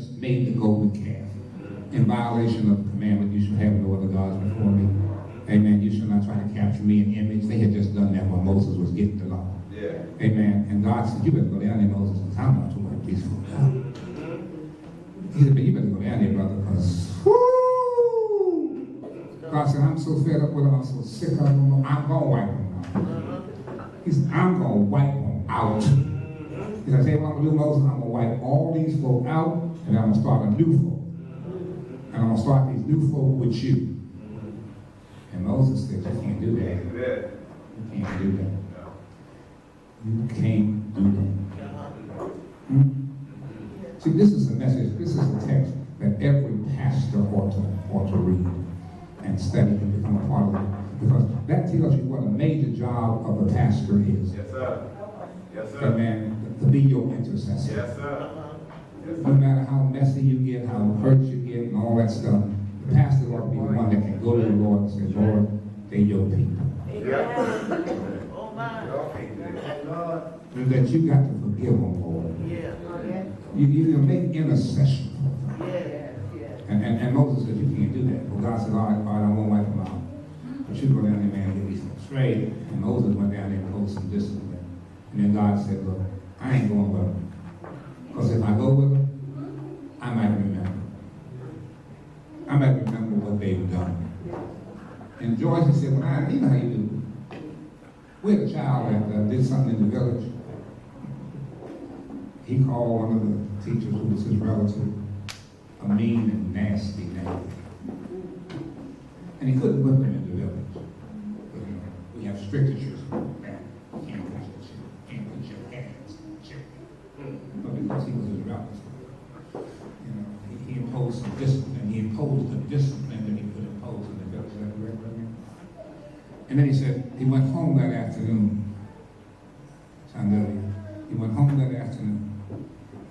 just made the golden calf in violation of the commandment, you shall have no other gods before me. Amen. You shall not try to capture me in image. They had just done that when Moses was getting the law. Yeah. Amen. And God said, you better go down there, Moses, because I'm about to work these folks out. He said, but you better go down there, brother, because God said, I'm so fed up with them, I'm so sick of them, I'm going to wipe them out. He said, I'm going to wipe them out. He said, I tell you what I'm going to do, Moses, I'm going to wipe all these folk out, and I'm going to start a new folk. And I'm going to start these new folk with you. And Moses said, you can't do that. You can't do that. You can't do that. See, this is a message, this is a text that every pastor ought to read and study and become a part of it. Because that tells you what a major job of a pastor is. Yes, sir. Yes, sir. Amen. To be your intercessor. Yes, sir. No matter how messy you get, how hurt you get, and all that stuff, the pastor ought to be the one that can go to the Lord and say, Lord, they're your people. Oh my. That you got to forgive them, Lord. Yeah. You make intercession for them. And Moses said, you can't do that. Well, God said, all right, I won't wipe them out. But you go down there, man, and get these things straight. And Moses went down there and imposed some discipline. And then God said, look, I ain't going with them. Because if I go with them, I might remember. I might remember what they've done. And George said, you know how you do. We had a child that did something in the village. He called one of the teachers who was his relative a mean and nasty name. And he couldn't whip him in the village. But, you know, we have strictures. You can't put your hands on children. But because he was his relative, you know, he imposed some discipline. He imposed the discipline that he could impose in the village. Is that correct, brother? And then he said he went home that afternoon. He went home that afternoon.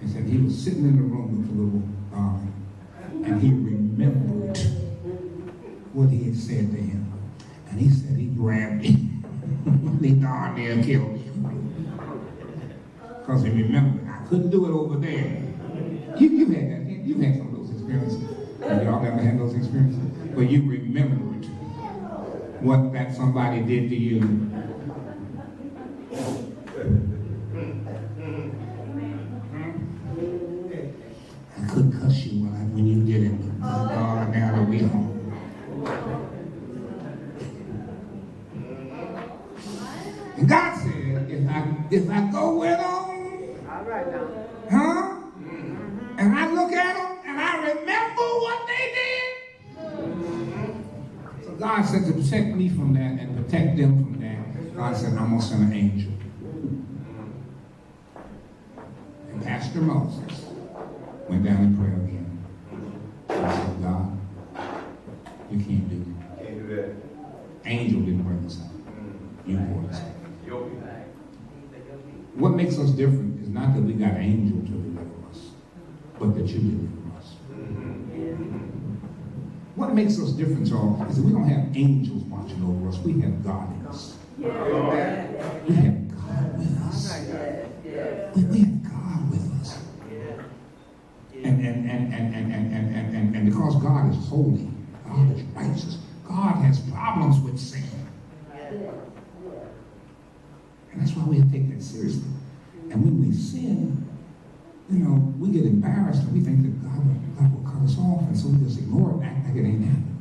He said he was sitting in the room with the little army, and he remembered what he had said to him. And he said he grabbed him. He darn near killed him. Because he remembered, I couldn't do it over there. You've had that. You've had some of those experiences. Have y'all ever had those experiences? Where you remembered what that somebody did to you. I couldn't cuss you when you did it. Oh, now that we home. And God said, if I go with them, all right now. Huh? And I look at them and I remember what they did. So God said to protect me from that and protect them from that, God said, I'm going to send an angel. And Pastor Moses went down in prayer again. I said, God, you can't do that. Can't do that. Angel didn't bring us out. You brought us out. What makes us different is not that we got an angel to deliver us, but that you deliver us. What makes us different, y'all, is that we don't have angels watching over us. We have God in us. We have God with us. We have God with us. And because God is holy, God is righteous, God has problems with sin. And that's why we have to take that seriously. And when we sin, you know, we get embarrassed and we think that God will cut us off, and so we just ignore it and act like it ain't happened.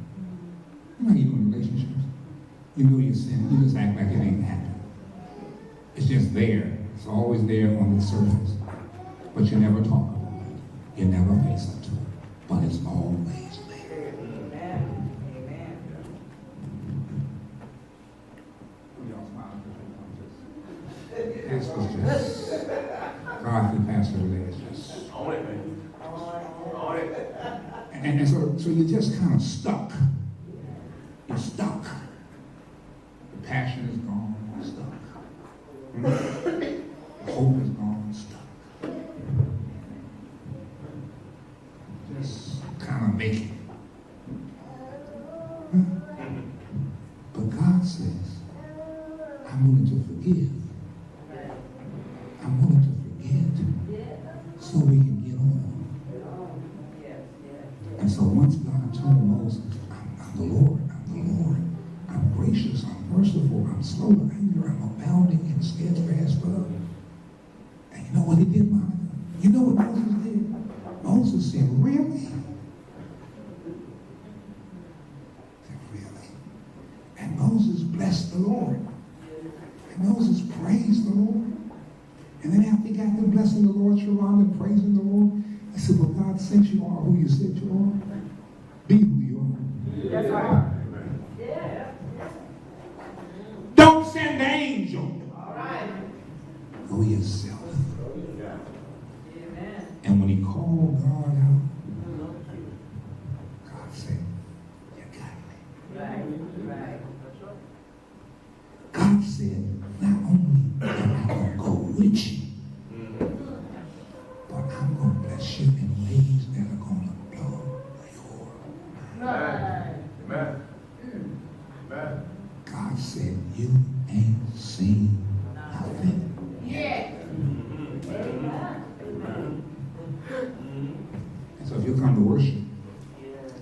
You know how you do in relationships? You know you sin, you just act like it ain't happened. It's just there. It's always there on the surface. But you never talk about it. You never face up to it. But it's always there. Amen. Amen. Y'all smile. Pastor's just godly pastor today is just on it, man. On it. And so you're just kind of stuck. You're stuck. The passion is gone, stuck. The hope is gone, stuck. Just kind of make it. But God says, I'm willing to forgive. I'm willing to forget so we can get on. And so once God told Moses, I'm the Lord, I'm gracious, I'm merciful, I'm slow to anger, I'm abounding in steadfast love. And you know what he did, Monica? You know what Moses did? Moses said, really? He said, really? And Moses blessed the Lord. And Moses praised the Lord. And then after he got them blessing the Lord, Sharonda praising the Lord, I said, well, God, since you are who you said you are, be who you are. That's right. Yeah. Don't send the angel. All right. Go yourself. Amen. And when he called God out, God said, you got me. Right. God said, not only am I going to go with you, but I'm going to bless you in ways that are going to blow your mind. Amen. Amen. God said, you ain't seen nothing. Yeah. And so if you come to worship,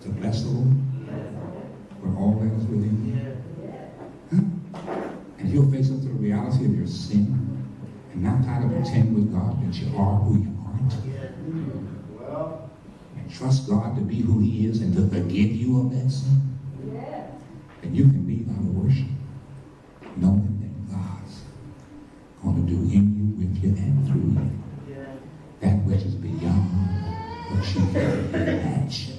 to bless the Lord, with all that is within you, and if you'll face up to the reality of your sin, and not try to pretend with God that you are who you aren't, and trust God to be who he is and to forgive you of that sin, then you can leave out of worship knowing that God's going to do in you, with you, and through you that which is beyond what you can imagine.